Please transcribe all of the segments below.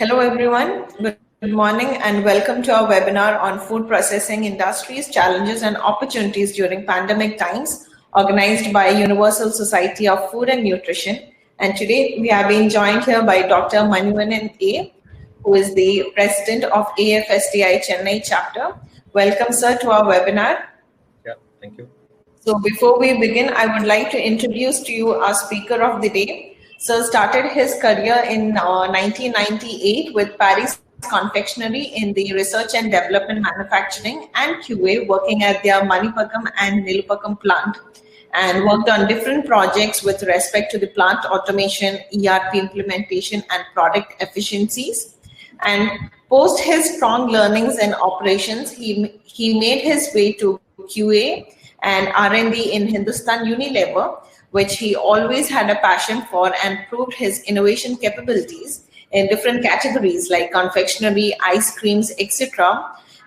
Hello everyone, good morning and welcome to our webinar on food processing industries, challenges and opportunities during pandemic times, organized by Universal Society of Food and Nutrition. And today we are being joined here by Dr. Manivanan A, who is the President of AFSTI Chennai chapter. Welcome sir to our webinar. Yeah, thank you. So before we begin, I would like to introduce to you our speaker of the day. Sir started his career in 1998 with Paris Confectionery in the research and development manufacturing and QA, working at their Manivanan and Nilupakam plant, and worked on different projects with respect to the plant automation, ERP implementation and product efficiencies. And post his strong learnings in operations, he made his way to QA and R&D in Hindustan Unilever, which he always had a passion for, and proved his innovation capabilities in different categories like confectionery, ice creams, etc.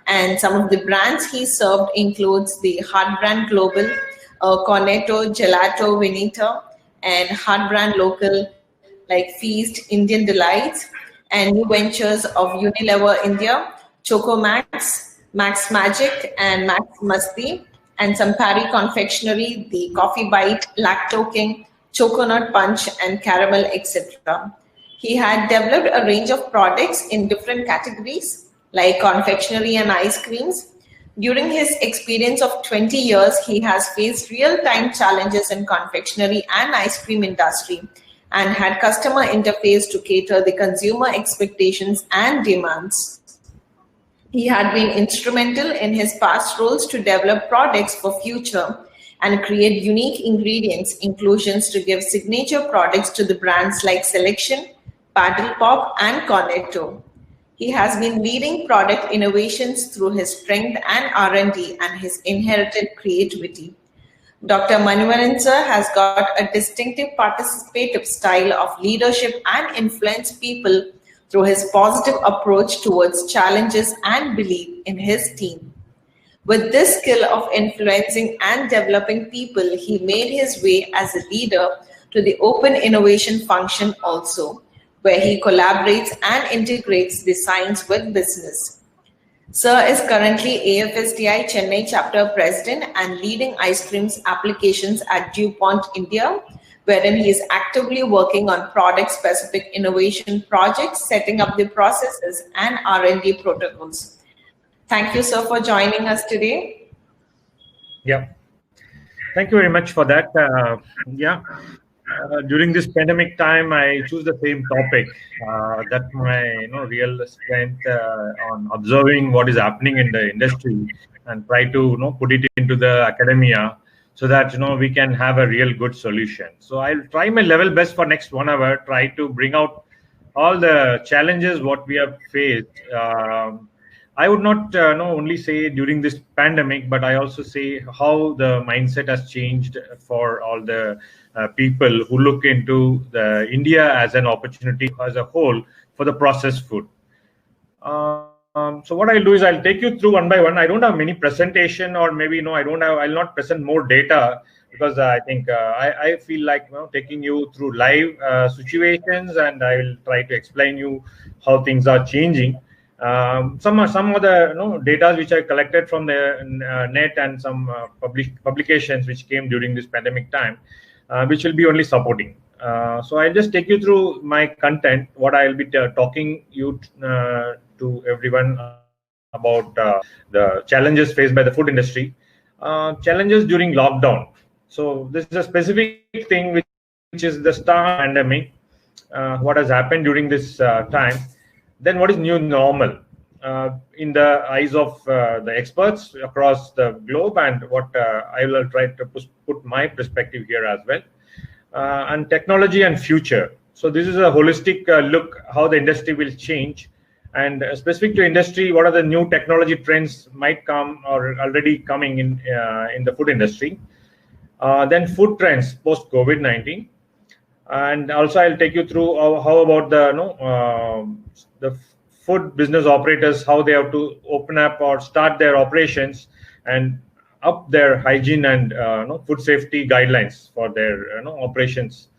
And some of the brands he served includes the Heart Brand Global, Cornetto, Gelato, Veneta, and Heart Brand Local like Feast, Indian Delights, and new ventures of Unilever India, Choco Max, Max Magic, and Max Masti, and some Pari Confectionery, the Coffee Bite, Lacto King, Choconut Punch, and Caramel, etc. He had developed a range of products in different categories like confectionery and ice creams. During his experience of 20 years, he has faced real-time challenges in confectionery and ice cream industry and had customer interface to cater the consumer expectations and demands. He had been instrumental in his past roles to develop products for future and create unique ingredients inclusions to give signature products to the brands like Selection, Paddle Pop, and Cornetto. He has been leading product innovations through his strength and R&D and his inherited creativity. Dr. Manivanan sir has got a distinctive participative style of leadership and influence people through his positive approach towards challenges and belief in his team. With this skill of influencing and developing people, he made his way as a leader to the open innovation function also, where he collaborates and integrates the science with business. Sir is currently AFSTI Chennai chapter president and leading ice creams applications at DuPont India, wherein he is actively working on product-specific innovation projects, setting up the processes and R&D protocols. Thank you, sir, for joining us today. Yeah, thank you very much for that. During this pandemic time, I choose the same topic. That's my real strength on observing what is happening in the industry and try to put it into the academia, so that we can have a real good solution. So I'll try my level best for next 1 hour, try to bring out all the challenges what we have faced. I would not only say during this pandemic, but I also say how the mindset has changed for all the people who look into the India as an opportunity as a whole for the processed food. So what I'll do is I'll take you through one by one. I don't have many presentation, or maybe I'll not present more data, because I think I feel like taking you through live situations, and I will try to explain you how things are changing. Some of the data which I collected from the net, and some publications which came during this pandemic time, which will be only supporting. So I'll just take you through my content, what I'll be talking you to everyone about the challenges faced by the food industry, challenges during lockdown. So this is a specific thing which is the start pandemic, what has happened during this time. Then what is new normal in the eyes of the experts across the globe, and what I will try to put my perspective here as well. And technology and future. So this is a holistic look how the industry will change, and specific to industry, what are the new technology trends might come or already coming in the food industry. Then food trends post COVID-19, and also I'll take you through how about the food business operators, how they have to open up or start their operations and up their hygiene and food safety guidelines for their operations.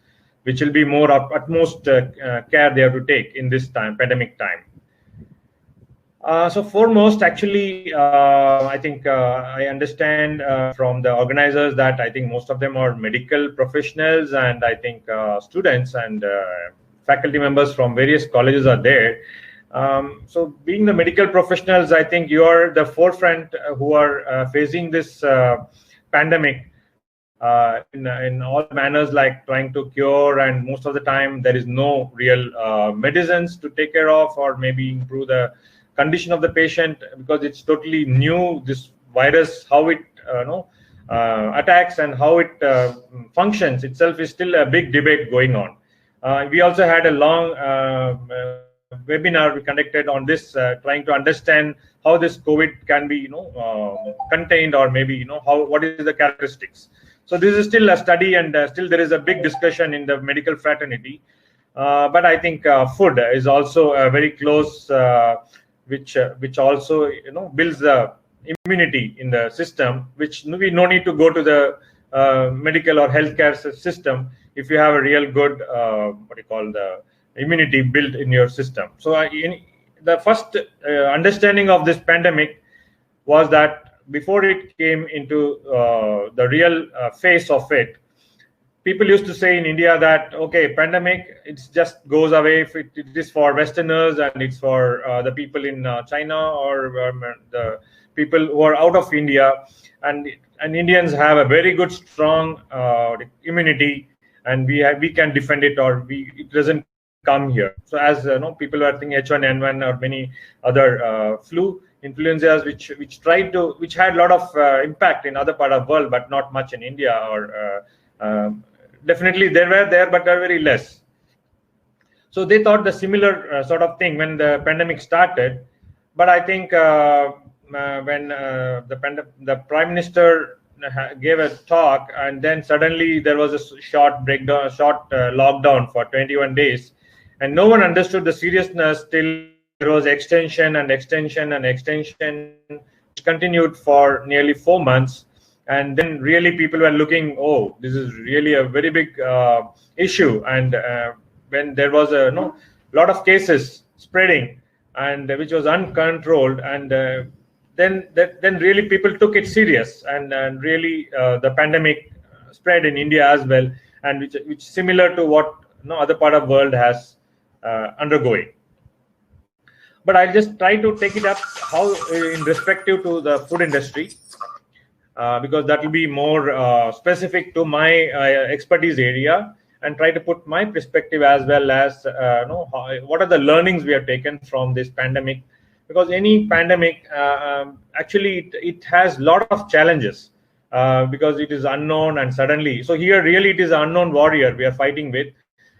which will be more utmost care they have to take in this time, pandemic time. So foremost, actually, I think I understand from the organizers that I think most of them are medical professionals, and I think students and faculty members from various colleges are there. So being the medical professionals, I think you are the forefront who are facing this pandemic in all manners, like trying to cure, and most of the time there is no real medicines to take care of or maybe improve the condition of the patient, because it's totally new, this virus, how it attacks and how it functions itself is still a big debate going on. We also had a long webinar we conducted on this, trying to understand how this COVID can be contained, or maybe what is the characteristics. So this is still a study, and still there is a big discussion in the medical fraternity. But I think food is also a very close which also builds the immunity in the system, which we no need to go to the medical or healthcare system if you have a real good the immunity built in your system. So the first understanding of this pandemic was that before it came into the real phase of it, people used to say in India that, okay, pandemic, it just goes away if it is for Westerners, and it's for the people in China, or the people who are out of India, and Indians have a very good, strong immunity, and we can defend it, or it doesn't come here. So as people are thinking H1N1 or many other flu influenzas, which had a lot of impact in other part of the world, but not much in India, or definitely they were there, but they're very less. So they thought the similar sort of thing when the pandemic started. But I think when the Prime Minister gave a talk, and then suddenly there was a short lockdown for 21 days, and no one understood the seriousness till there was extension, which continued for nearly 4 months. And then really people were looking, oh, this is really a very big issue. And when there was a lot of cases spreading, and which was uncontrolled, and then really people took it serious, and really the pandemic spread in India as well, and which similar to what other part of the world has undergoing. But I'll just try to take it up how in respective to the food industry. Because that will be more specific to my expertise area, and try to put my perspective as well as what are the learnings we have taken from this pandemic. Because any pandemic, actually, it has a lot of challenges because it is unknown, and suddenly. So here, really, it is an unknown warrior we are fighting with,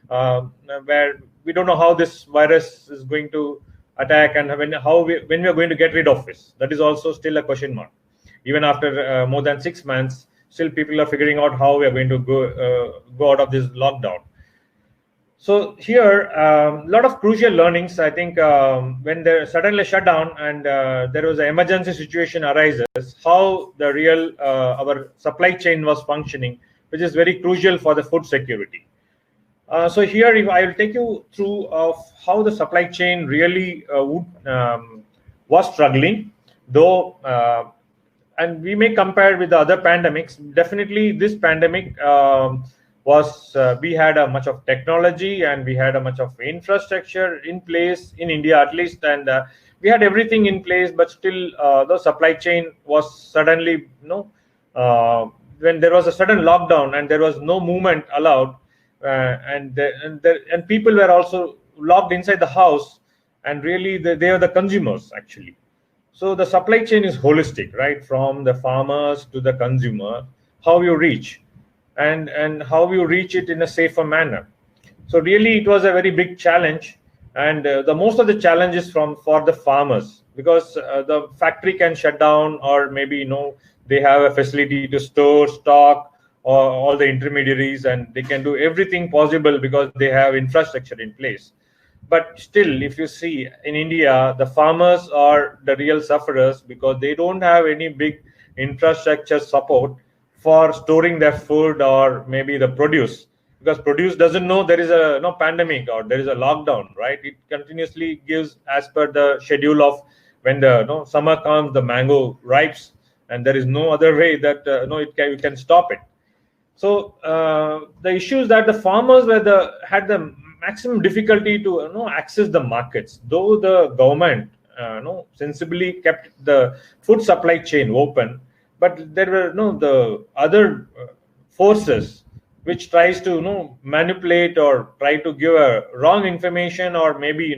where we don't know how this virus is going to attack, and when we are going to get rid of it. That is also still a question mark. Even after more than 6 months, still people are figuring out how we are going to go out of this lockdown. So here, a lot of crucial learnings. I think when there suddenly shut down, and there was an emergency situation arises, how the real our supply chain was functioning, which is very crucial for the food security. So here, if I will take you through of how the supply chain really was struggling, though. And we may compare with the other pandemics. Definitely, this pandemic we had a much of technology, and we had a much of infrastructure in place in India, at least, and we had everything in place. But still, the supply chain was suddenly, when there was a sudden lockdown and there was no movement allowed, and people were also locked inside the house, and really they are the consumers actually. So the supply chain is holistic, right? From the farmers to the consumer, how you reach, and how you reach it in a safer manner. So really, it was a very big challenge, and the most of the challenges for the farmers, because the factory can shut down, or maybe they have a facility to store stock, or all the intermediaries, and they can do everything possible because they have infrastructure in place. But still, if you see in India, the farmers are the real sufferers, because they don't have any big infrastructure support for storing their food or maybe the produce, because produce doesn't know there is a pandemic or there is a lockdown, right? It continuously gives as per the schedule of when the summer comes, the mango ripes, and there is no other way that you can stop it. So the issue is that the farmers had the maximum difficulty to access the markets, though the government sensibly kept the food supply chain open, but there were the other forces which tries to manipulate or try to give a wrong information, or maybe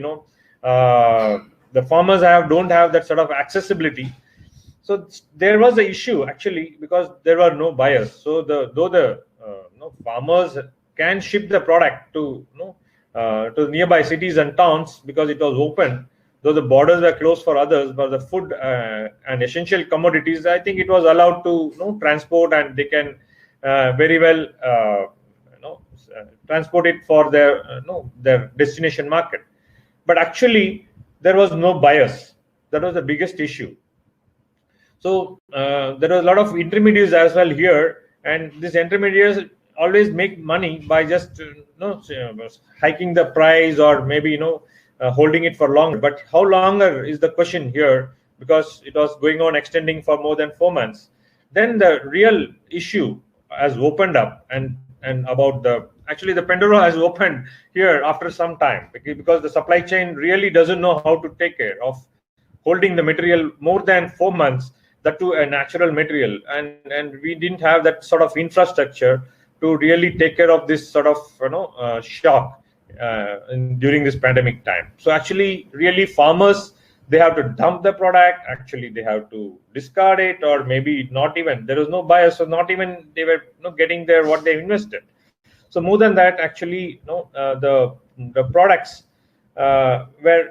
the farmers don't have that sort of accessibility. So there was an issue actually, because there were no buyers. So though the farmers can ship the product to nearby cities and towns because it was open, though the borders were closed for others, but the food and essential commodities, I think it was allowed to transport, and they can very well transport it for their destination market. But actually there was no buyers. That was the biggest issue. So there was a lot of intermediaries as well here, and these intermediaries always make money by just hiking the price, or maybe holding it for longer. But how longer is the question here, because it was going on extending for more than 4 months. Then the real issue has opened up, and about the Pandora has opened here after some time, because the supply chain really doesn't know how to take care of holding the material more than 4 months, that to a natural material, and we didn't have that sort of infrastructure to really take care of this sort of shock during this pandemic time. So actually, really, farmers, they have to dump the product. Actually, they have to discard it, or maybe not even. There was no buyer, so not even they were getting what they invested. So more than that, actually, the products were.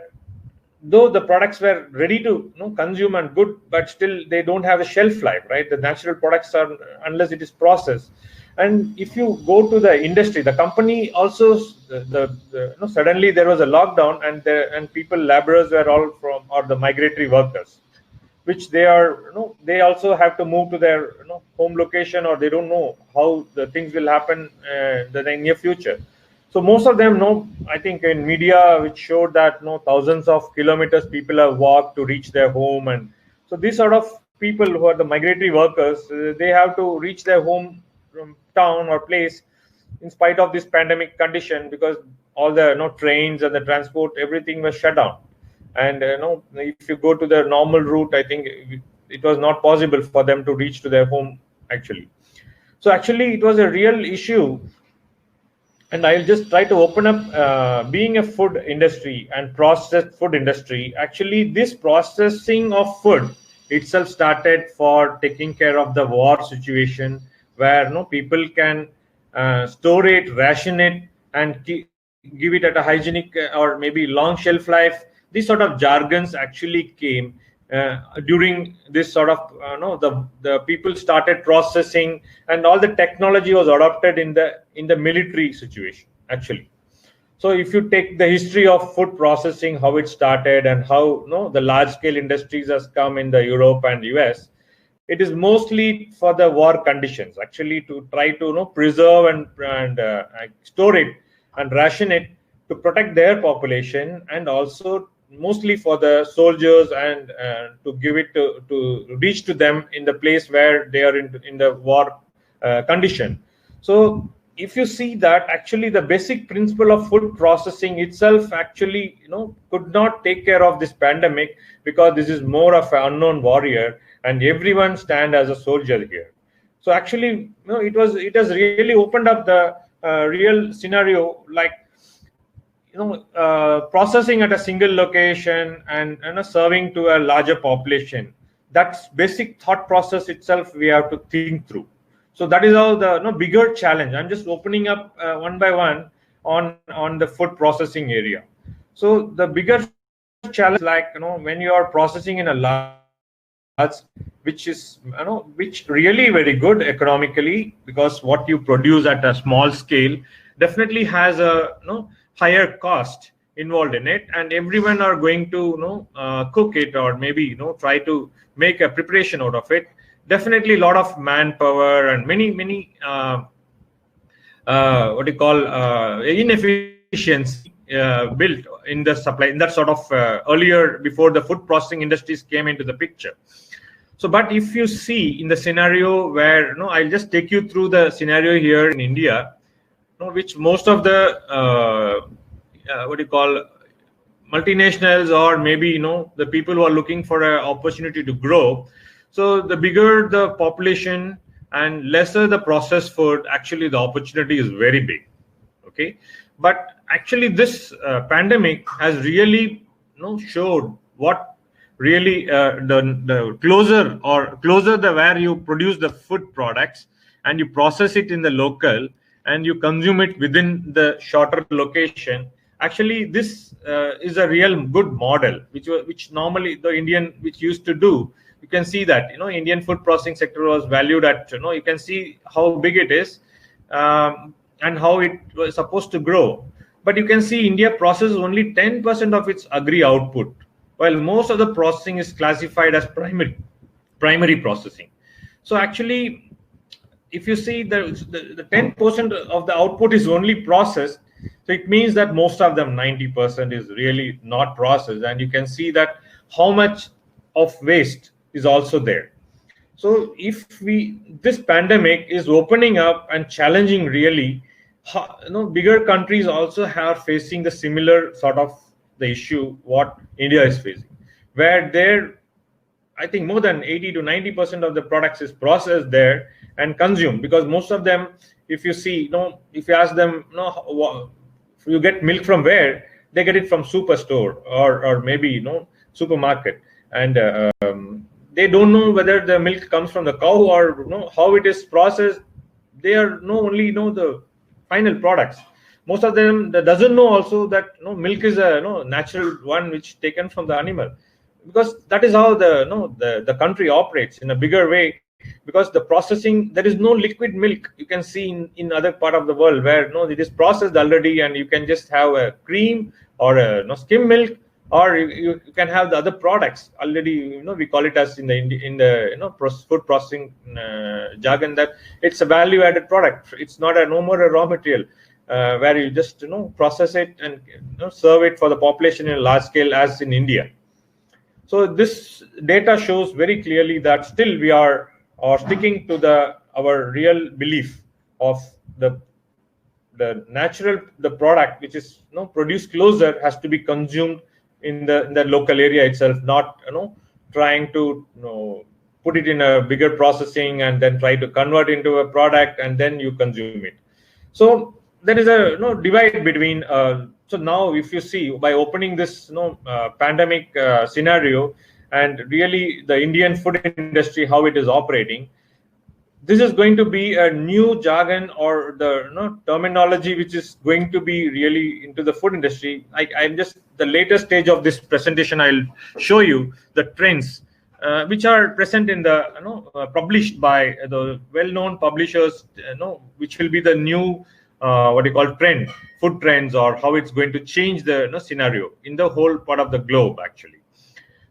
Though the products were ready to consume and good, but still they don't have a shelf life, right? The natural products are, unless it is processed. And if you go to the industry, the company also, suddenly there was a lockdown, and people, laborers were all or the migratory workers, which they also have to move to their home location, or they don't know how the things will happen in the near future. So most of them I think in media, which showed that thousands of kilometers people have walked to reach their home. And so these sort of people who are the migratory workers, they have to reach their home from town or place in spite of this pandemic condition, because all the trains and the transport, everything was shut down. And if you go to the normal route, I think it was not possible for them to reach to their home actually. So actually it was a real issue. And I'll just try to open up, being a food industry and processed food industry. Actually, this processing of food itself started for taking care of the war situation, where people can store it, ration it, and give it at a hygienic or maybe long shelf life. These sort of jargons actually came during this sort of the people started processing, and all the technology was adopted in the military situation actually. So if you take the history of food processing, how it started and how the large scale industries has come in the Europe and US, it is mostly for the war conditions actually, to try to preserve and store it and ration it to protect their population, and also mostly for the soldiers, and to give it to reach to them in the place where they are in the war condition. So if you see that, actually the basic principle of food processing itself actually could not take care of this pandemic, because this is more of an unknown warrior, and everyone stand as a soldier here. So actually it has really opened up the real scenario, like processing at a single location and serving to a larger population. That's basic thought process itself we have to think through. So that is how the bigger challenge. I'm just opening up one by one on the food processing area. So the bigger challenge, like when you are processing in a large, which is which really very good economically, because what you produce at a small scale definitely has a higher cost involved in it, and everyone are going to cook it, or maybe try to make a preparation out of it. Definitely a lot of manpower and many what you call inefficiency built in the supply, in that sort of earlier, before the food processing industries came into the picture. So, but if you see in the scenario where, I'll just take you through the scenario here in India, which most of the what you call multinationals, or maybe the people who are looking for an opportunity to grow. So the bigger the population and lesser the processed food, actually the opportunity is very big. Okay, but actually this pandemic has really showed what really the closer the where you produce the food products and you process it in the local and you consume it within the shorter location. Actually, this is a real good model, which normally the Indian which used to do. You can see that Indian food processing sector was valued at you can see how big it is, and how it was supposed to grow. But you can see India processes only 10% of its agri output, while most of the processing is classified as primary processing. So actually, if you see the 10% of the output is only processed, so it means that most of them, 90%, is really not processed, and you can see that how much of waste is also there. So if this pandemic is opening up and challenging really, bigger countries also are facing the similar sort of the issue what India is facing, where there, I think more than 80 to 90% of the products is processed there and consumed, because most of them, if you see, if you ask them, you get milk from where, they get it from superstore or maybe supermarket, and they don't know whether the milk comes from the cow or how it is processed. They are only the final products. Most of them doesn't know also that milk is a natural one which taken from the animal, because that is how the country operates in a bigger way. Because the processing, there is no liquid milk you can see in other part of the world, where it is processed already and you can just have a cream or a skim milk, or you can have the other products already. We call it as in the food processing jargon that it's a value added product. It's not no more a raw material, where you just process it and serve it for the population in a large scale, as in India. So this data shows very clearly that still we are sticking to our real belief of the product which is produced closer has to be consumed in the local area itself, not trying to put it in a bigger processing and then try to convert into a product and then you consume it. So there is a divide between. So now, if you see, by opening this pandemic scenario and really the Indian food industry, how it is operating, this is going to be a new jargon or the terminology which is going to be really into the food industry. I'm just the later stage of this presentation. I'll show you the trends which are present in the published by the well-known publishers. Which will be the new what you call food trends, or how it's going to change the scenario in the whole part of the globe actually.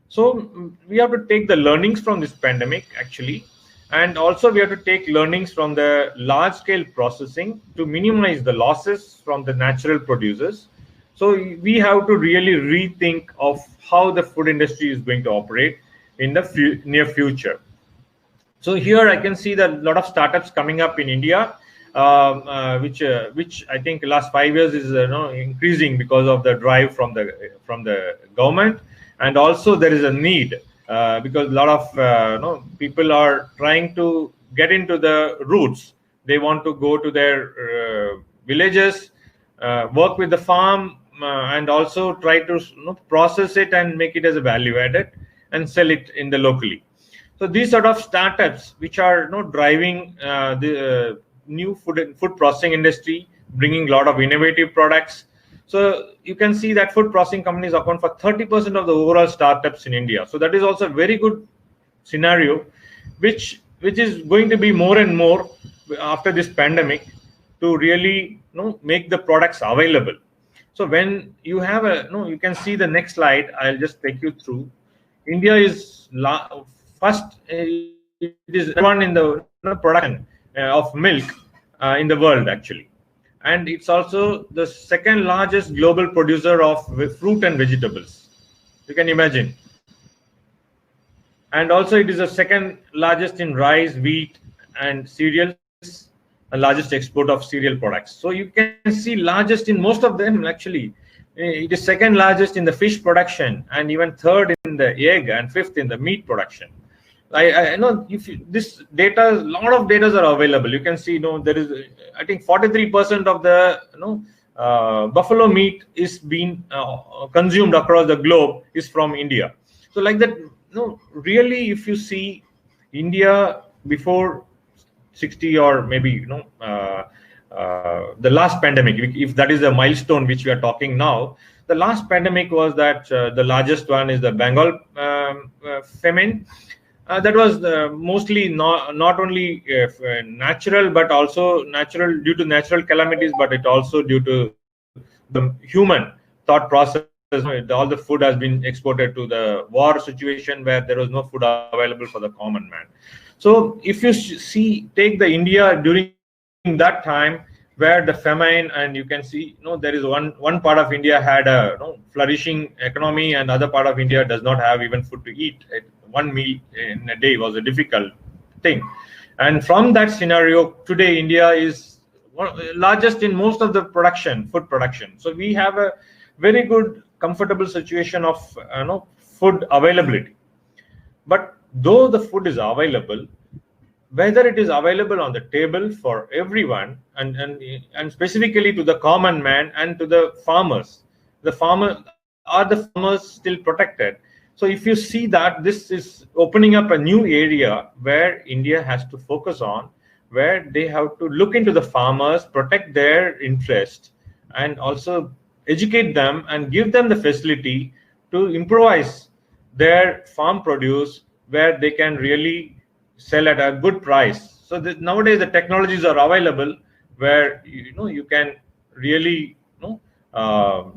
So we have to take the learnings from this pandemic actually. And also we have to take learnings from the large-scale processing to minimize the losses from the natural producers. So we have to really rethink of how the food industry is going to operate in the near future. So here I can see that a lot of startups coming up in India, which I think last 5 years is increasing because of the drive from the government, and also there is a need. Because a lot of people are trying to get into the roots. They want to go to their villages, work with the farm, and also try to process it and make it as a value added and sell it in the locally. So these sort of startups which are driving the new food processing industry, bringing a lot of innovative products. So you can see that food processing companies account for 30% of the overall startups in India. So that is also a very good scenario, which is going to be more and more after this pandemic, to really make the products available. So when you have you can see the next slide. I'll just take you through. India is first. It is one in the production of milk in the world actually. and it's also the second largest global producer of fruit and vegetables. You can imagine. And also it is the second largest in rice, wheat, and cereals, the largest export of cereal products. So you can see largest in most of them actually. It is second largest in the fish production, and even third in the egg, and fifth in the meat production. I know if this data, a lot of data are available. You can see, there is, I think 43% of the buffalo meat is being consumed across the globe is from India. So like that, really, if you see India before 60 or maybe the last pandemic, if that is a milestone which we are talking now, the last pandemic was that the largest one is the Bengal famine. That was mostly not only natural, but also natural due to natural calamities, but it also due to the human thought process. All the food has been exported to the war situation where there was no food available for the common man. So if you take the India during that time where the famine, and you can see, there is one part of India had a flourishing economy, and other part of India does not have even food to eat. One meal in a day was a difficult thing. And from that scenario, today India is largest in most of the food production. So we have a very good, comfortable situation of food availability. But though the food is available, whether it is available on the table for everyone, and specifically to the common man and to the farmers, are the farmers still protected? So if you see that, this is opening up a new area where India has to focus on, where they have to look into the farmers, protect their interest, and also educate them and give them the facility to improvise their farm produce, where they can really sell at a good price. So nowadays the technologies are available where you can really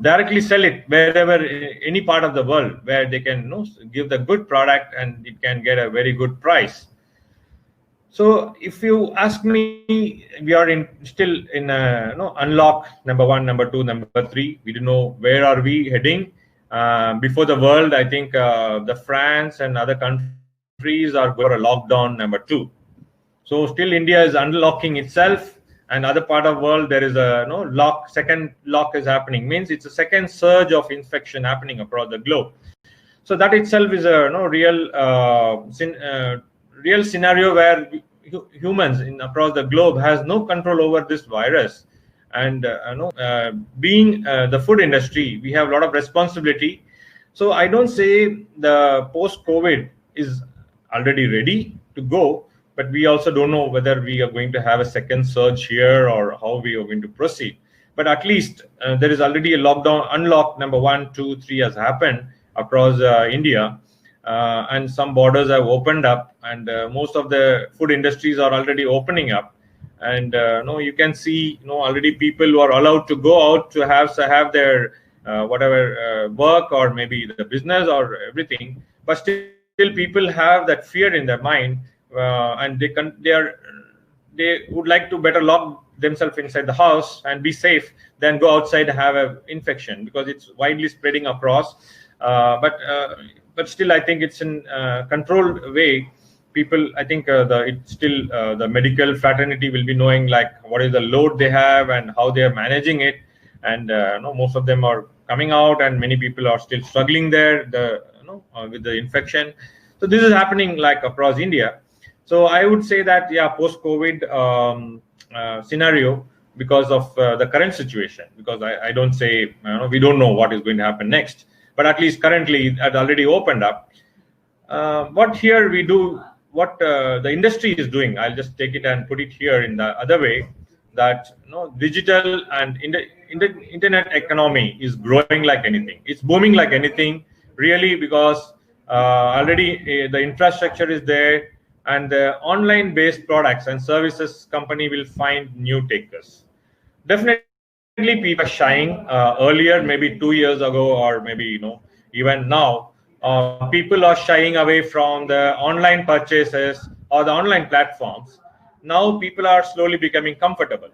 directly sell it wherever, any part of the world, where they can give the good product and it can get a very good price. So if you ask me, we are still in unlock number 1, number 2, number 3. We don't know where are we heading. Before the world, I think the France and other countries are going for a lockdown number 2. So still India is unlocking itself, and other part of world there is a second lock is happening. Means it's a second surge of infection happening across the globe. So that itself is a real scenario where humans across the globe has no control over this virus. And being the food industry, we have a lot of responsibility. So I don't say the post-COVID is already ready to go, but we also don't know whether we are going to have a second surge here or how we are going to proceed. But at least there is already a lockdown, unlock number 1, 2, 3 has happened across India, and some borders have opened up, and most of the food industries are already opening up. And you can see already people who are allowed to go out to have their whatever work, or maybe the business or everything, but still people have that fear in their mind, and they would like to better lock themselves inside the house and be safe than go outside and have an infection, because it's widely spreading across. But still, I think it's in controlled way. People, I think it's still the medical fraternity will be knowing like what is the load they have and how they are managing it. And most of them are coming out, and many people are still struggling there with the infection. So this is happening like across India. So I would say that post-COVID scenario, because of the current situation, because I don't say we don't know what is going to happen next, but at least currently it already opened up. What here we do, what the industry is doing, I'll just take it and put it here in the other way, that digital and internet economy is growing like anything. It's booming like anything, really, because already the infrastructure is there, and the online based products and services company will find new takers. Definitely people are shying earlier, maybe 2 years ago, or maybe even now, people are shying away from the online purchases or the online platforms. Now people are slowly becoming comfortable,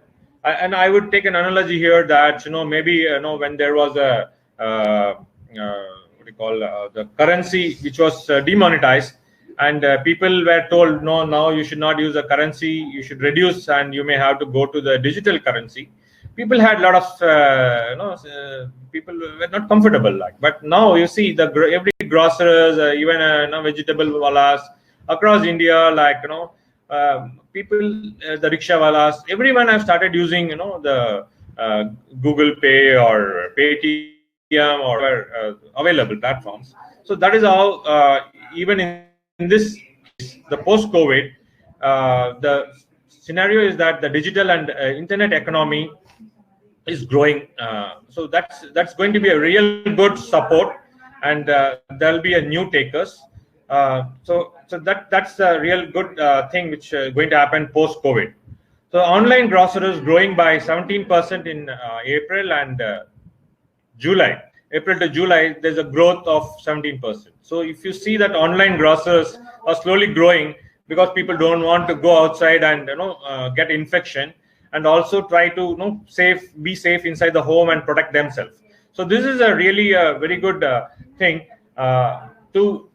And I would take an analogy here that maybe when there was a what do you call the currency which was demonetized, and people were told, no, now you should not use the currency, you should reduce, and you may have to go to the digital currency. People had a lot of people were not comfortable, like. But now you see every grocers, even vegetable walas across India, like people, the rickshaw walas, everyone have started using the Google Pay or Paytm or available platforms. So that is how even in this case, the post-COVID, the scenario is that the digital and internet economy is growing. So that's going to be a real good support, and there'll be a new takers. So that's a real good thing which is going to happen post-COVID. So online groceries growing by 17% in April and July. April to July, there's a growth of 17%. So if you see that online groceries are slowly growing because people don't want to go outside and get infection, and also try to be safe inside the home and protect themselves. So this is a really very good thing to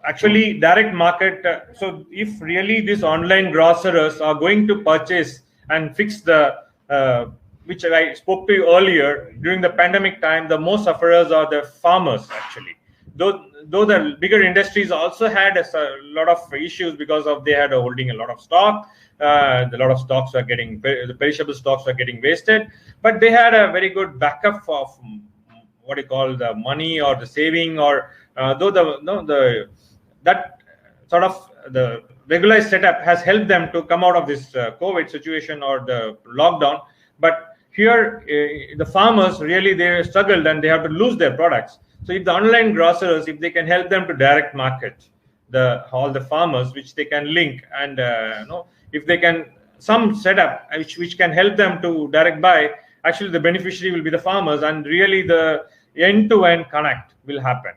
actually direct market. So if really these online grocers are going to purchase and fix the which I spoke to you earlier, during the pandemic time, the most sufferers are the farmers actually. Though the bigger industries also had a lot of issues because of they had holding a lot of stock. A lot of stocks were getting, the perishable stocks were getting wasted, but they had a very good backup of what you call the money or the saving, or though that sort of the regularized setup has helped them to come out of this COVID situation or the lockdown. But here the farmers really, they struggled and they have to lose their products. So if the online grocers, if they can help them to direct market all the farmers, which they can link, and if they can some setup which can help them to direct buy, actually the beneficiary will be the farmers, and really the end-to-end connect will happen.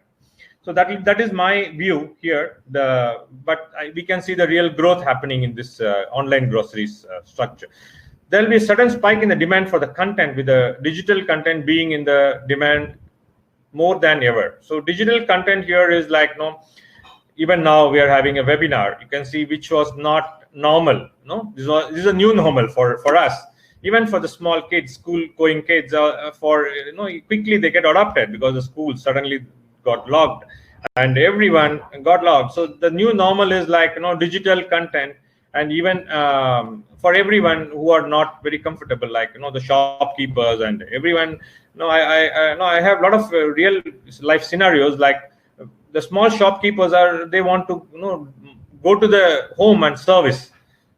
So that is my view here. But we can see the real growth happening in this online groceries structure. There will be a sudden spike in the demand for the content, with the digital content being in the demand more than ever. So digital content here is like, even now we are having a webinar, you can see, which was not normal. This is a new normal for us. Even for the small kids, school going kids, quickly they get adopted because the school suddenly got locked and everyone got locked. So the new normal is like digital content, and even for everyone who are not very comfortable, like the shopkeepers and everyone. I have a lot of real life scenarios, like the small shopkeepers they want to go to the home and service,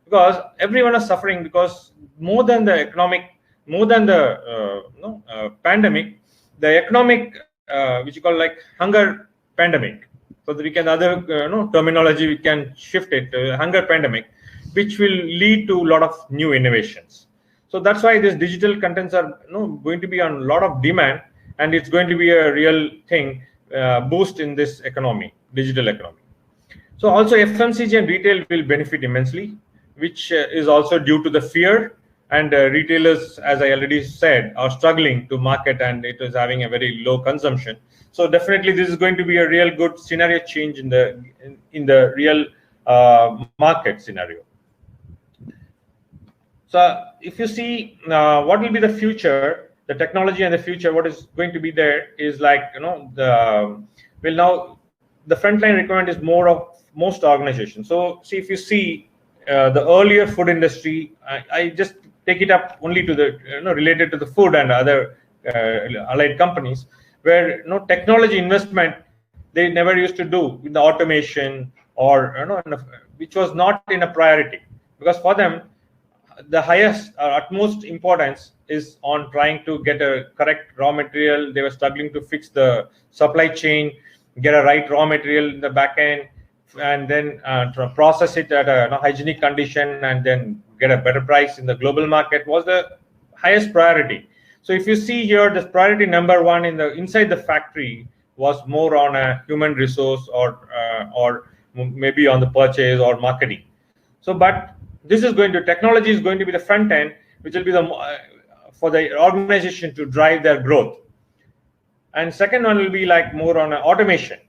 because everyone is suffering, because more than the pandemic, the economic which you call like hunger pandemic. So that we can terminology, we can shift it to hunger pandemic, which will lead to a lot of new innovations. So that's why these digital contents are going to be on a lot of demand, and it's going to be a real thing, boost in this economy, digital economy. So also FMCG and retail will benefit immensely, which is also due to the fear, and retailers, as I already said, are struggling to market, and it is having a very low consumption. So definitely this is going to be a real good scenario change in the real market scenario. So if you see what will be the future, the technology and the future, what is going to be there is like, now the frontline requirement is more of most organizations. So see, if you see the earlier food industry, I just take it up only to the related to the food and other allied companies, where technology investment they never used to do in the automation, or which was not in a priority, because for them the highest or utmost importance is on trying to get a correct raw material. They were struggling to fix the supply chain, get a right raw material in the back end, and then process it at a hygienic condition, and then get a better price in the global market, was the highest priority. So if you see here, this priority number one inside the factory was more on a human resource, or maybe on the purchase or marketing. So but technology is going to be the front end, which will be the for the organization to drive their growth. And second one will be like more on automation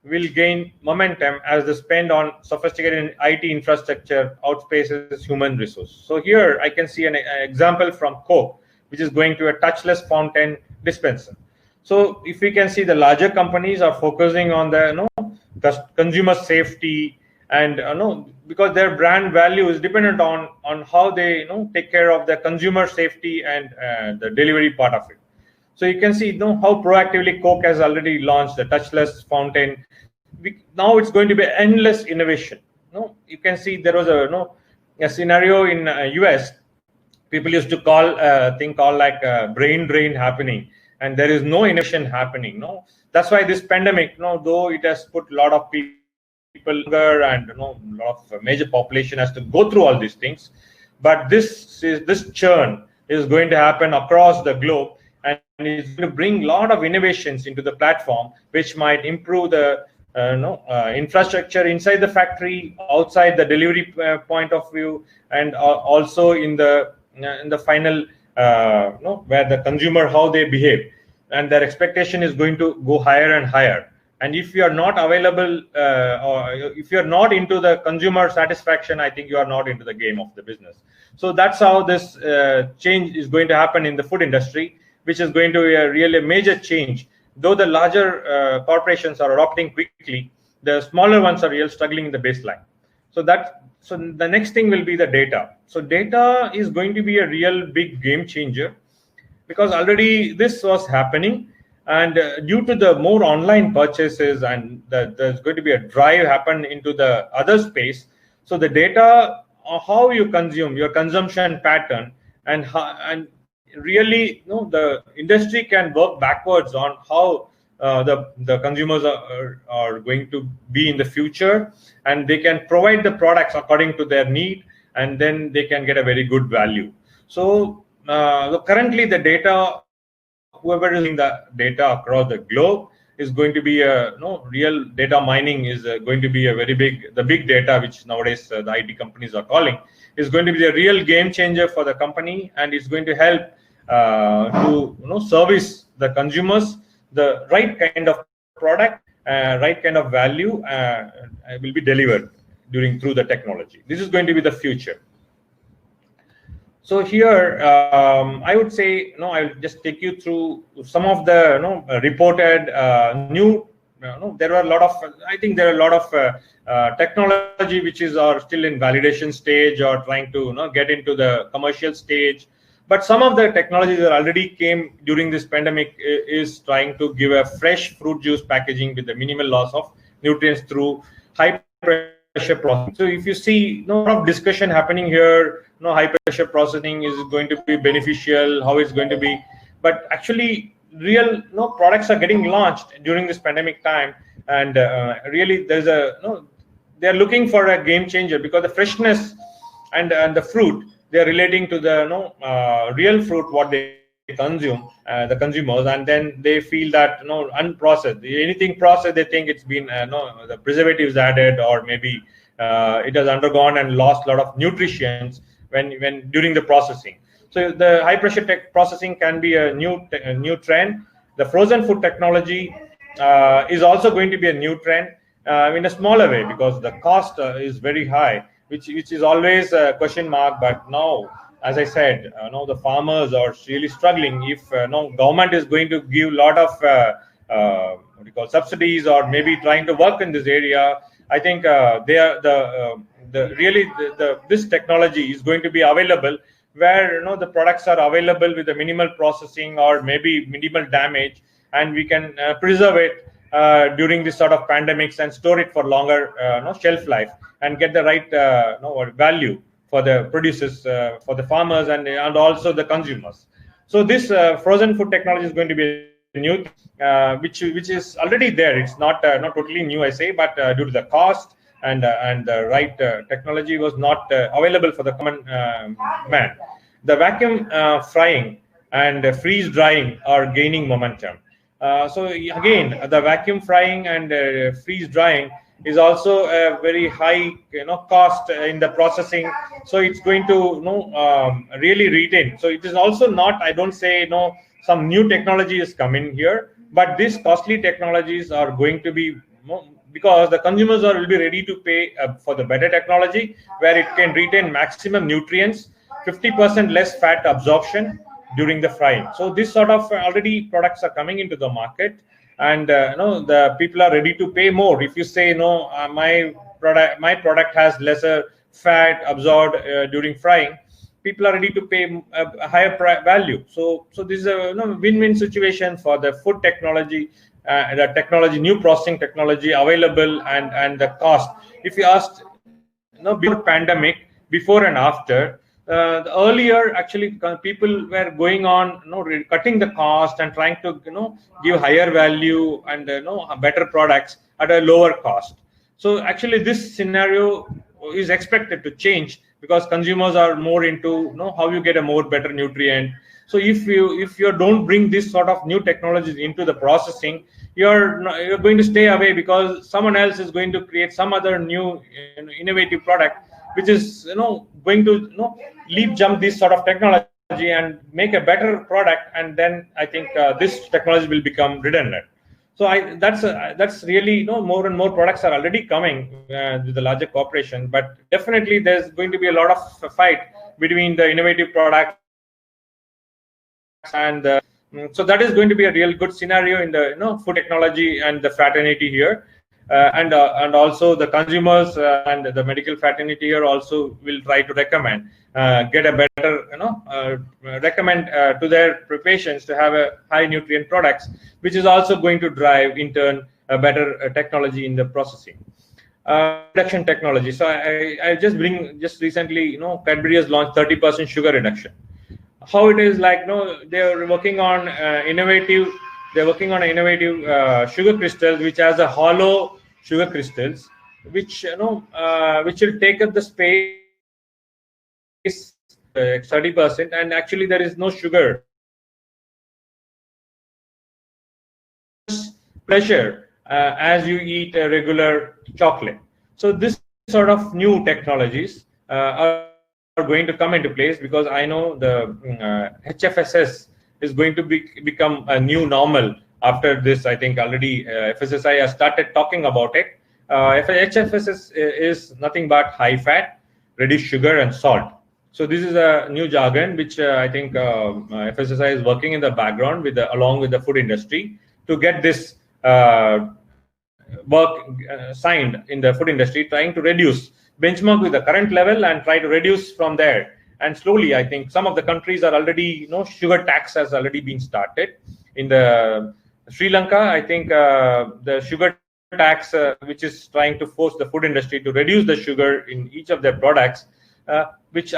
will gain momentum as the spend on sophisticated IT infrastructure outpaces human resource. So here I can see an example from Coke, which is going to a touchless fountain dispenser. So if we can see, the larger companies are focusing on the consumer safety, and because their brand value is dependent on how they take care of the consumer safety and the delivery part of it. So you can see how proactively Coke has already launched the touchless fountain. Now it's going to be endless innovation. You can see there was a scenario in US. People used to call a thing called like brain drain happening, and there is no innovation happening. That's why this pandemic, though it has put a lot of people and a lot of major population has to go through all these things, but this churn is going to happen across the globe, and it's going to bring a lot of innovations into the platform, which might improve the infrastructure inside the factory, outside the delivery point of view, and also in the final where the consumer, how they behave, and their expectation is going to go higher and higher. And if you are not available or if you are not into the consumer satisfaction, I think you are not into the game of the business. So that's how this change is going to happen in the food industry, which is going to be a really major change. Though the larger corporations are adopting quickly, the smaller ones are really struggling in the baseline. So the next thing will be the data. So data is going to be a real big game changer, because already this was happening, and due to the more online purchases, and there's going to be a drive happen into the other space. So the data, how you consume, your consumption pattern, and really the industry can work backwards on how the consumers are going to be in the future, and they can provide the products according to their need, and then they can get a very good value. So currently the data, whoever is using the data across the globe, is going to be a real data mining is going to be a very big, the big data, which nowadays the IT companies are calling, is going to be a real game changer for the company, and it's going to help to service the consumers the right kind of product, right kind of value will be delivered through the technology. This is going to be the future. So here, I would say, I'll just take you through some of the reported new. There are a lot of. I think there are a lot of technology which are still in validation stage or trying to get into the commercial stage. But some of the technologies that already came during this pandemic is trying to give a fresh fruit juice packaging with the minimal loss of nutrients through high pressure processing. So if you see a lot of discussion happening here, high pressure processing is going to be beneficial, how it's going to be, but actually real products are getting launched during this pandemic time, and really there's they're looking for a game changer, because the freshness and the fruit, they're relating to the real fruit what they consume, the consumers, and then they feel that unprocessed, anything processed, they think it's been the preservatives added, or maybe it has undergone and lost a lot of nutrients when during the processing. So the high pressure processing can be a new trend. The frozen food technology is also going to be a new trend in a smaller way, because the cost is very high, which is always a question mark. But now, as I said, the farmers are really struggling. If government is going to give a lot of subsidies, or maybe trying to work in this area, I think they are this technology is going to be available, where the products are available with the minimal processing or maybe minimal damage, and we can preserve it during this sort of pandemics and store it for longer shelf life, and get the right value for the producers, for the farmers, and also the consumers. So this frozen food technology is going to be new, which is already there. It's not totally new, I say, but due to the cost and the right technology was not available for the common man. The vacuum frying and freeze drying are gaining momentum. So again, the vacuum frying and freeze drying is also a very high cost in the processing, so it's going to really retain. So it is also not, I don't say some new technology is coming here, but these costly technologies are going to be because the consumers will be ready to pay for the better technology where it can retain maximum nutrients, 50% less fat absorption during the frying. So this sort of already products are coming into the market, and the people are ready to pay more. If you say my product has lesser fat absorbed during frying, people are ready to pay a higher value. So this is a win-win situation for the food technology, the technology, new processing technology available, and the cost. If you asked before pandemic, before and after, the earlier actually people were going on cutting the cost and trying to give higher value and better products at a lower cost. So actually this scenario is expected to change because consumers are more into how you get a more better nutrient. So if you don't bring this sort of new technologies into the processing, you're going to stay away because someone else is going to create some other new innovative product which is going to leap jump this sort of technology and make a better product, and then I think this technology will become redundant. So that's really more and more products are already coming with the larger corporation, but definitely there's going to be a lot of fight between the innovative products and so that is going to be a real good scenario in the food technology and the fraternity here, and also the consumers and the medical fraternity here also will try to recommend get a better recommend to their patients to have a high nutrient products, which is also going to drive in turn a better technology in the processing. Reduction technology. So I just recently Cadbury has launched 30% sugar reduction. How it is like they're working on innovative sugar crystals, which has a hollow sugar crystals, which which will take up the space 30%, and actually there is no sugar. Pleasure as you eat a regular chocolate. So this sort of new technologies are going to come into place, because I know the HFSS is going to become a new normal after this. I think already FSSI has started talking about it. HFSS is nothing but high fat, reduced sugar, and salt. So this is a new jargon which I think FSSI is working in the background along with the food industry to get this work signed in the food industry, trying to reduce, benchmark with the current level and try to reduce from there. And slowly, I think some of the countries are already, sugar tax has already been started. In the Sri Lanka, I think the sugar tax, which is trying to force the food industry to reduce the sugar in each of their products, which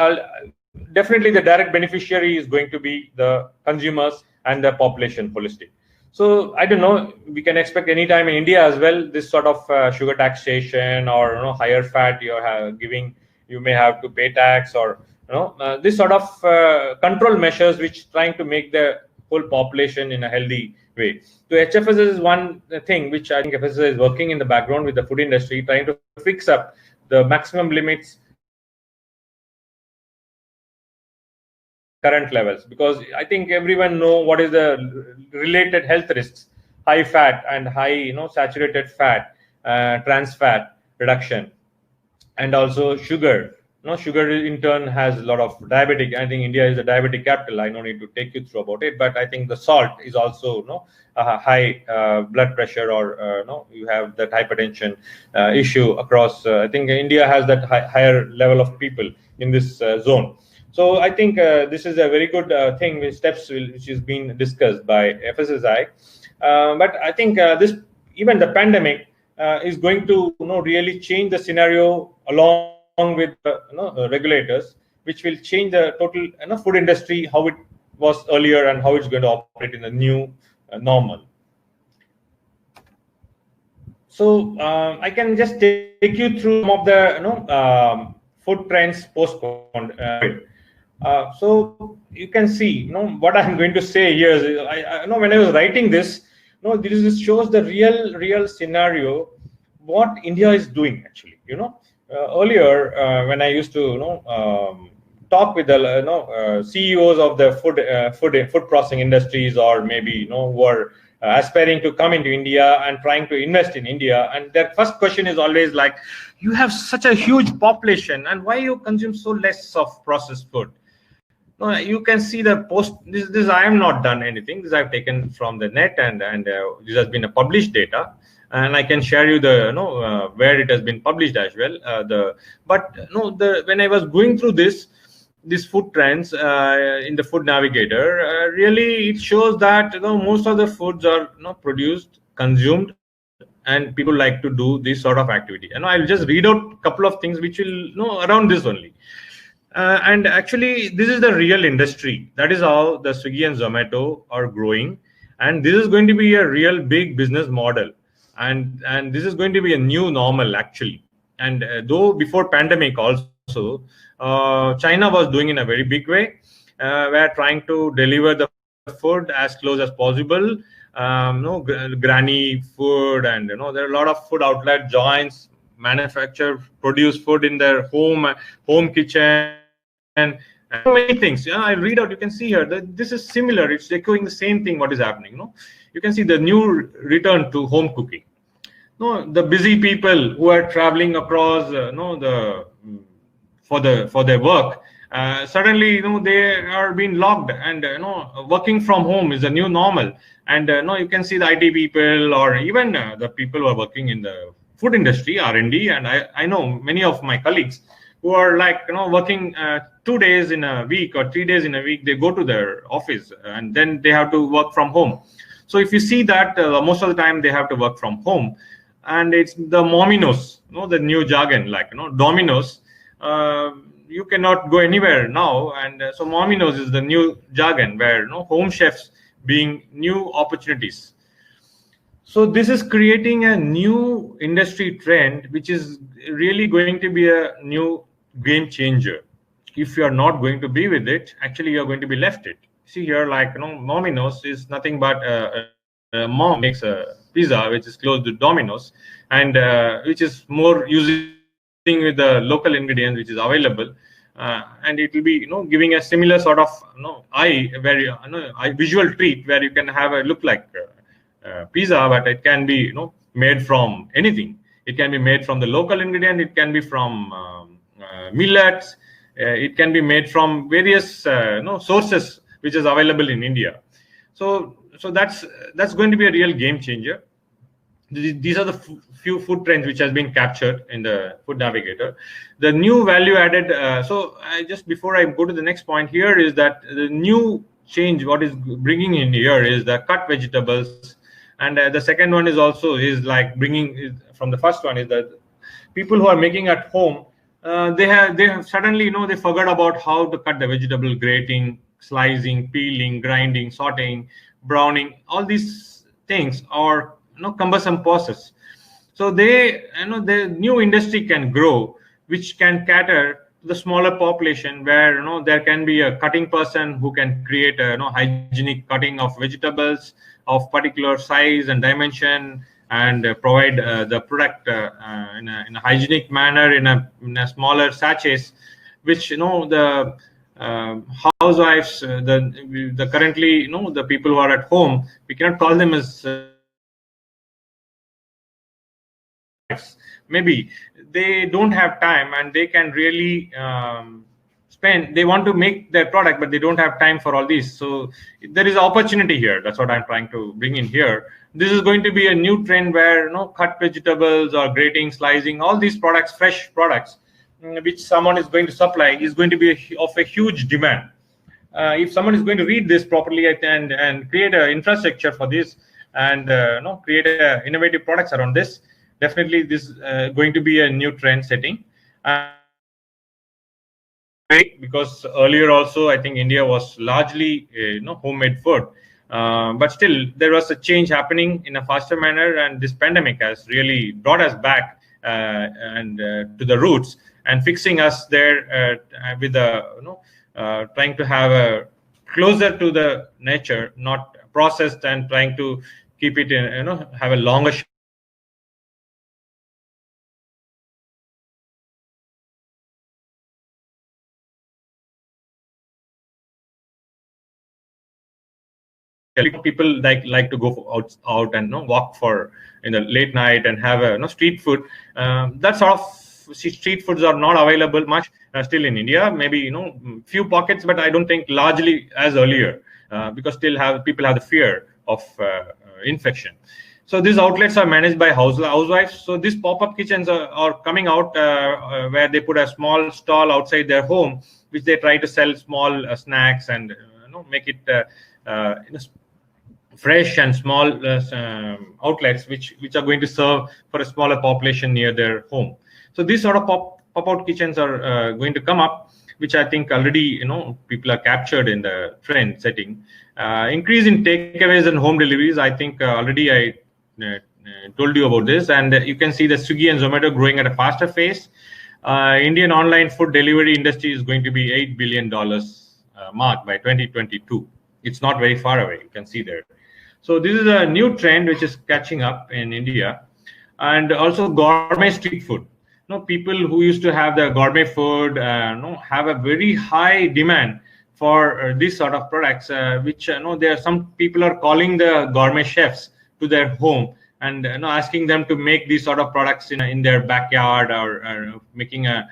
definitely the direct beneficiary is going to be the consumers and the population holistic. So I don't know, we can expect anytime in India as well this sort of sugar taxation or higher fat you may have to pay tax, or this sort of control measures which trying to make the whole population in a healthy way. So HFSS is one thing which I think FSS is working in the background with the food industry, trying to fix up the maximum limits current levels, because I think everyone know what is the related health risks: high fat and high saturated fat, trans fat reduction, and also sugar. Sugar in turn has a lot of diabetic. I think India is a diabetic capital. I don't need to take you through about it, but I think the salt is also a high blood pressure, or you have that hypertension issue across. I think India has that higher level of people in this zone. So I think this is a very good thing with steps which is being discussed by FSSI. But I think even the pandemic is going to really change the scenario along with regulators, which will change the total food industry, how it was earlier and how it's going to operate in the new normal. So I can just take you through some of the food trends postponed. So you can see, what I'm going to say here is, I know when I was writing this, this shows the real scenario what India is doing actually. Earlier when I used to talk with the CEOs of the food processing industries, or maybe who are aspiring to come into India and trying to invest in India, and their first question is always like, you have such a huge population, and why you consume so less of processed food? No, you can see the post. This I have not done anything. This I've taken from the net, and this has been a published data, and I can share you the where it has been published as well. When I was going through these food trends in the Food Navigator, really it shows that most of the foods are produced, consumed, and people like to do this sort of activity. I'll just read out a couple of things which will around this only. And actually, this is the real industry. That is how the Swiggy and Zomato are growing, and this is going to be a real big business model, and this is going to be a new normal actually. And though before pandemic also, China was doing in a very big way. We're trying to deliver the food as close as possible. Granny food, and there are a lot of food outlet joints manufacture, produce food in their home kitchen, and many things. I'll read out. You can see here that this is similar. It's echoing the same thing. What is happening? You can see the new return to home cooking. The busy people who are traveling across, for their work. Suddenly, they are being locked, and working from home is a new normal. And you can see the IT people, or even the people who are working in the food industry, R&D, and I know many of my colleagues who are like working 2 days in a week or 3 days in a week. They go to their office, and then they have to work from home. So if you see that most of the time they have to work from home, and it's the Mominos, the new jargon, like Domino's. You cannot go anywhere now, and so Mominos is the new jargon, where home chefs being new opportunities. So this is creating a new industry trend, which is really going to be a new game changer. If you are not going to be with it, actually you are going to be left it. See here, like Mominos is nothing but mom makes a pizza which is close to Domino's, and which is more using with the local ingredients which is available, and it will be giving a similar sort of visual treat, where you can have a look like pizza, but it can be made from anything. It can be made from the local ingredient. It can be from millets. It can be made from various sources which is available in India. So that's going to be a real game changer. These are the few food trends which has been captured in the Food Navigator. The new value added. So before I go to the next point here, is that the new change what is bringing in here is the cut vegetables, and the second one is also like bringing from the first one is that people who are making at home, they have suddenly they forgot about how to cut the vegetable, grating, slicing, peeling, grinding, sauteing, browning. All these things are cumbersome process. So the new industry can grow, which can cater to the smaller population, where there can be a cutting person who can create a hygienic cutting of vegetables of particular size and dimension, and provide the product in a hygienic manner in a smaller sachets, which the housewives, the currently the people who are at home, we cannot call them as maybe they don't have time, and they can really they want to make their product, but they don't have time for all these. So there is opportunity here. That's what I'm trying to bring in here. This is going to be a new trend where cut vegetables or grating, slicing, all these products, fresh products, which someone is going to supply, is going to be of a huge demand. If someone is going to read this properly and create an infrastructure for this, and create innovative products around this, definitely this is going to be a new trend setting. Because earlier also, I think India was largely homemade food, but still there was a change happening in a faster manner, and this pandemic has really brought us back and to the roots, and fixing us there with trying to have a closer to the nature, not processed, and trying to keep it in have a longer people like to go out and walk for in the late night and have a street food. That sort of street foods are not available much still in India. Maybe few pockets, but I don't think largely as earlier because still people have the fear of infection. So these outlets are managed by housewives. So these pop-up kitchens are coming out where they put a small stall outside their home, which they try to sell small snacks and make it fresh and small outlets which are going to serve for a smaller population near their home. So these sort of pop-out kitchens are going to come up, which I think already people are captured in the trend setting. Increase in takeaways and home deliveries. I think already I told you about this, and you can see the Swiggy and Zomato growing at a faster pace. Indian online food delivery industry is going to be $8 billion mark by 2022. It's not very far away. You can see there. So this is a new trend which is catching up in India, and also gourmet street food. People who used to have the gourmet food have a very high demand for these sort of products, which there are some people are calling the gourmet chefs to their home and asking them to make these sort of products in their backyard or making a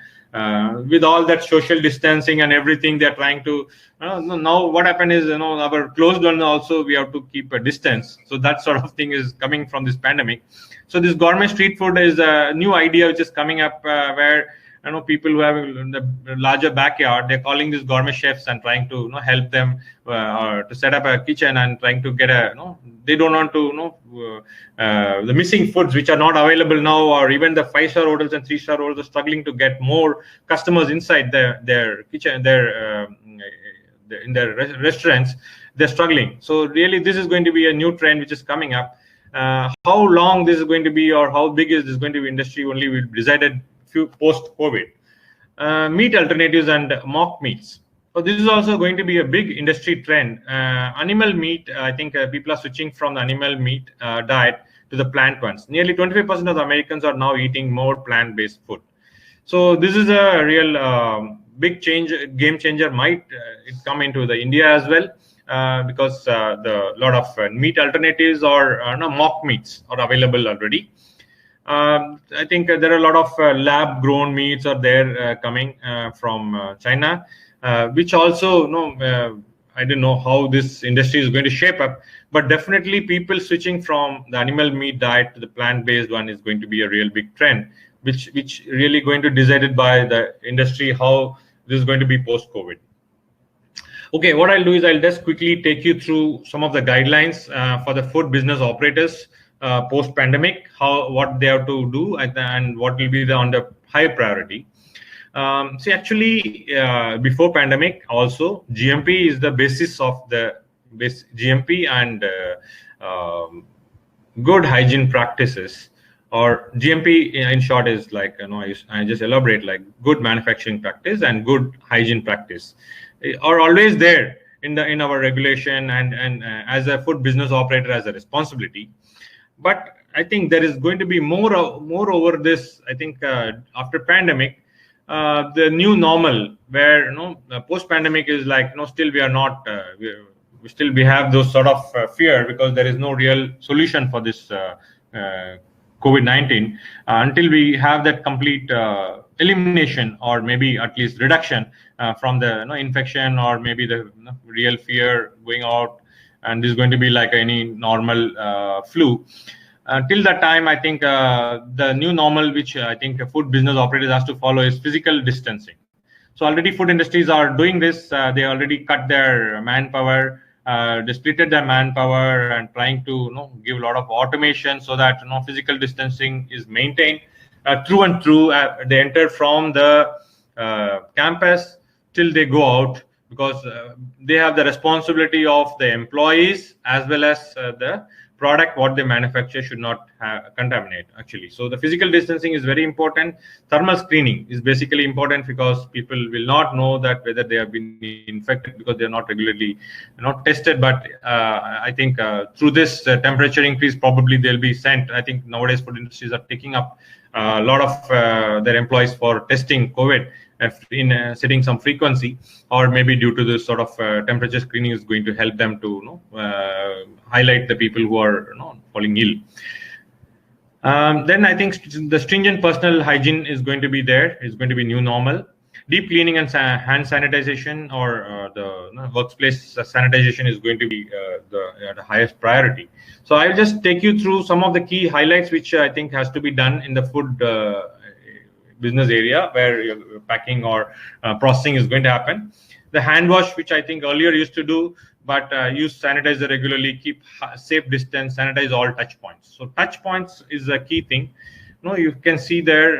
with all that social distancing and everything. They're trying to now what happened is our closed one also we have to keep a distance. So that sort of thing is coming from this pandemic. So this gourmet street food is a new idea which is coming up where people who have the larger backyard, they're calling these gourmet chefs and trying to help them to set up a kitchen and trying to get they don't want to the missing foods which are not available now, or even the 5-star hotels and 3-star hotels are struggling to get more customers inside their kitchen, in their restaurants. They're struggling. So really this is going to be a new trend which is coming up. How long this is going to be or how big is this going to be industry only will be decided post-COVID. Meat alternatives and mock meats. So this is also going to be a big industry trend. Animal meat, I think people are switching from the animal meat diet to the plant ones. Nearly 25% of the Americans are now eating more plant-based food. So this is a real big change, game changer. Might it come into the India as well because the lot of meat alternatives or mock meats are available already. I think there are a lot of lab-grown meats are there coming from China, which also, I don't know how this industry is going to shape up, but definitely people switching from the animal meat diet to the plant-based one is going to be a real big trend, which really going to decided by the industry how this is going to be post-COVID. Okay, what I'll do is I'll just quickly take you through some of the guidelines for the food business operators post-pandemic, what they have to do and what will be on the high priority. See, actually, before pandemic, also GMP is the basis of the GMP and good hygiene practices, or GMP in short is like I just elaborate like good manufacturing practice and good hygiene practice are always there in our regulation and as a food business operator as a responsibility. But I think there is going to be more over this. I think after pandemic, the new normal, where post pandemic is like still we are not we have those sort of fear because there is no real solution for this COVID-19 until we have that complete elimination or maybe at least reduction from the infection or maybe the real fear going out, and this is going to be like any normal flu. Till that time, I think the new normal, which I think food business operators has to follow, is physical distancing. So already food industries are doing this. They already cut their manpower, they splitted their manpower and trying to give a lot of automation so that physical distancing is maintained through and through. They enter from the campus till they go out, because they have the responsibility of the employees as well as the product what they manufacture should not contaminate actually. So the physical distancing is very important. Thermal screening is basically important because people will not know that whether they have been infected because they are not regularly tested. But I think through this temperature increase, probably they'll be sent. I think nowadays food industries are taking up a lot of their employees for testing COVID, setting some frequency, or maybe due to this sort of temperature screening is going to help them to highlight the people who are falling ill. Then I think the stringent personal hygiene is going to be there. It's going to be new normal. Deep cleaning and hand sanitization, or the workplace sanitization, is going to be the highest priority. So I'll just take you through some of the key highlights which I think has to be done in the food business area where packing or processing is going to happen. The hand wash, which I think earlier used to do, but use sanitizer regularly, keep safe distance, sanitize all touch points. So touch points is a key thing. You can see there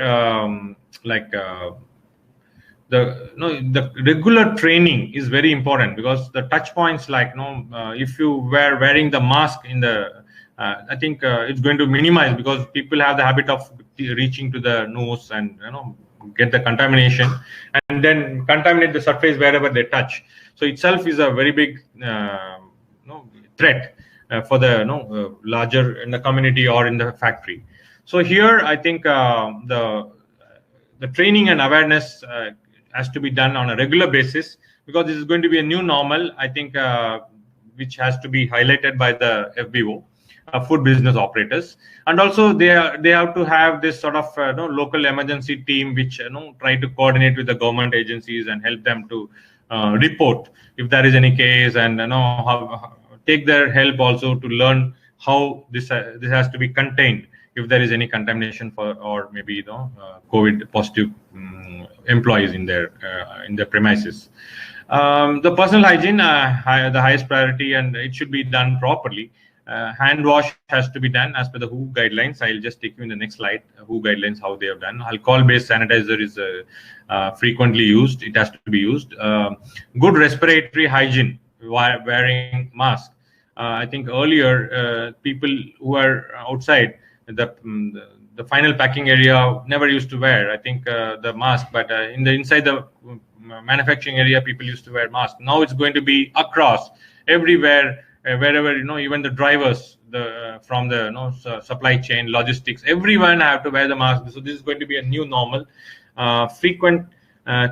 the regular training is very important, because the touch points, if you were wearing the mask in the I think it's going to minimize, because people have the habit of reaching to the nose and get the contamination and then contaminate the surface wherever they touch. So itself is a very big threat for the larger in the community or in the factory. So here I think the training and awareness has to be done on a regular basis, because this is going to be a new normal, I think, which has to be highlighted by the FBO, food business operators. And also they have to have this sort of local emergency team which try to coordinate with the government agencies and help them to report if there is any case, and how take their help also to learn how this has to be contained if there is any contamination or maybe COVID positive employees in their premises. The personal hygiene, the highest priority, and it should be done properly. Hand wash has to be done as per the WHO guidelines. I'll just take you in the next slide. WHO guidelines, how they have done. Alcohol-based sanitizer is frequently used. It has to be used. Good respiratory hygiene while wearing mask. I think earlier people who are outside the final packing area never used to wear, I think, the mask, but inside the manufacturing area people used to wear mask. Now it's going to be across everywhere, wherever even the drivers, from the supply chain, logistics, everyone have to wear the mask. So this is going to be a new normal. Frequent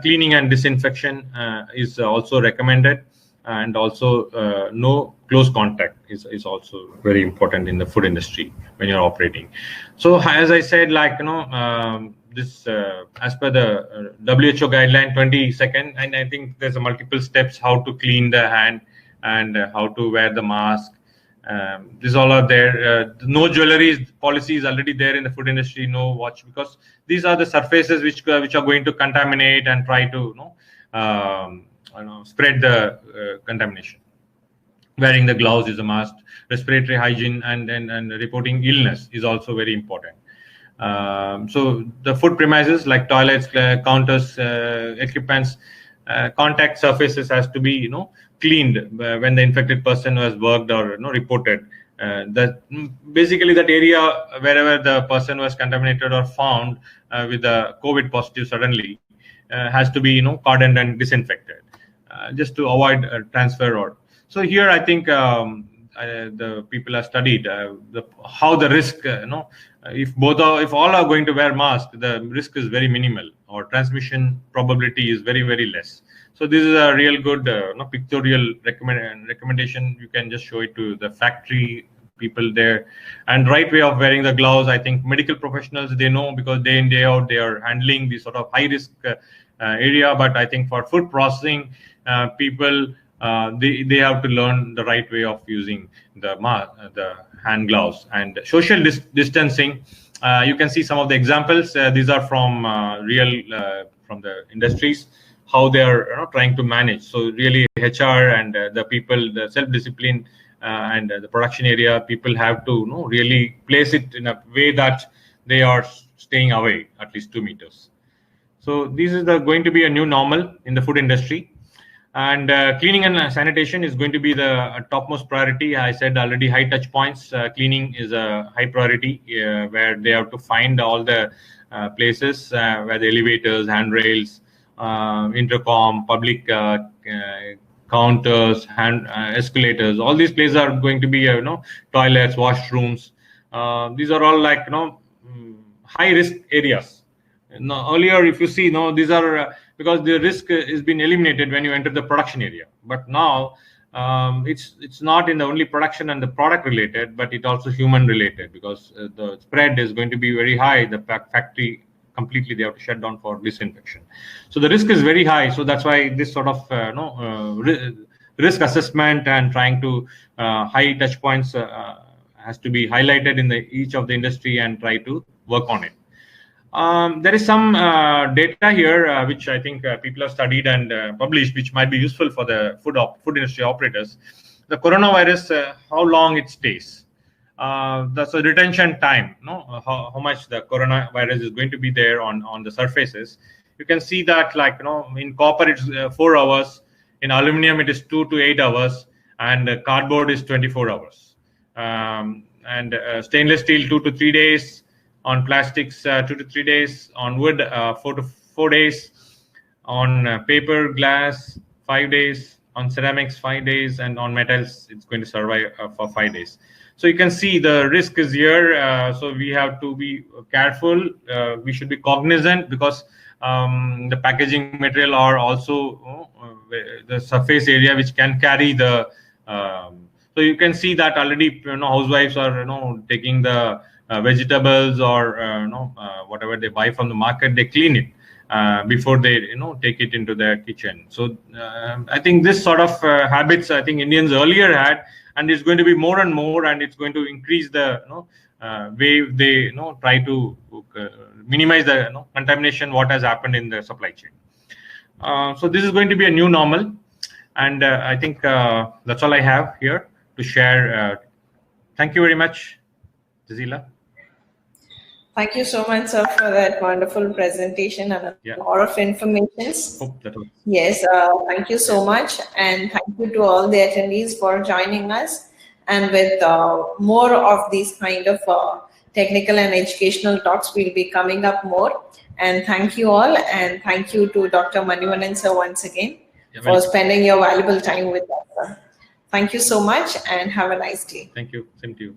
cleaning and disinfection is also recommended, and also no close contact is also very important in the food industry when you're operating. So as I said, this as per the WHO guideline 22nd, and I think there's multiple steps how to clean the hand and how to wear the mask. These all are there. No jewelry policy is already there in the food industry. No watch, because these are the surfaces which are going to contaminate and try to spread the contamination. Wearing the gloves is a must. Respiratory hygiene and reporting illness is also very important. So the food premises like toilets, counters, equipments, contact surfaces has to be cleaned when the infected person has worked or reported. Basically that area wherever the person was contaminated or found with the COVID positive suddenly has to be cordoned and disinfected, just to avoid transfer. So here I think the people have studied how the risk, if all are going to wear masks, the risk is very minimal, or transmission probability is very, very less. So this is a real good pictorial recommendation. You can just show it to the factory people there. And right way of wearing the gloves, I think medical professionals, they know, because day in, day out, they are handling the sort of high risk area. But I think for food processing people, they have to learn the right way of using the hand gloves. And social distancing, you can see some of the examples. These are from from the industries, how they are trying to manage. So really HR and the people, the self-discipline and the production area, people have to really place it in a way that they are staying away at least 2 meters. So this is going to be a new normal in the food industry. And cleaning and sanitation is going to be the topmost priority. I said already, high touch points. Cleaning is a high priority where they have to find all the places where the elevators, handrails, intercom, public counters, escalators, all these places are going to be toilets, washrooms. These are all high risk areas. Earlier, if you see, these are because the risk is been eliminated when you enter the production area. But now it's not in the only production and the product related, but it also human related, because the spread is going to be very high. The factory completely they have to shut down for disinfection. So the risk is very high. So that's why this sort of risk assessment and trying to high touch points has to be highlighted in each of the industry and try to work on it. There is some data here which I think people have studied and published, which might be useful for the food industry operators. The coronavirus, how long it stays. That's a retention time, how much the coronavirus is going to be there on the surfaces. You can see that, like, in copper it's 4 hours, in aluminum it is 2 to 8 hours, and cardboard is 24 hours. And stainless steel 2 to 3 days, on plastics 2 to 3 days, on wood 4 to 4 days, on paper, glass 5 days, on ceramics 5 days, and on metals it's going to survive for 5 days. So you can see the risk is here. So we have to be careful. We should be cognizant, because the packaging material are also the surface area which can carry the. So you can see that already, housewives are taking the vegetables or whatever they buy from the market, they clean it before they take it into their kitchen. So I think this sort of habits I think Indians earlier had, and it's going to be more and more, and it's going to increase the way they try to minimize the contamination what has happened in the supply chain. So this is going to be a new normal, and I think that's all I have here to share. Thank you very much, Jazila. Thank you so much, sir, for that wonderful presentation and a lot of information. Yes, thank you so much, and thank you to all the attendees for joining us. And with more of these kind of technical and educational talks, we'll be coming up more. And thank you all, and thank you to Dr. Manivanan, sir, once again for spending your valuable time with us, sir. Thank you so much, and have a nice day. Thank you. Same to you.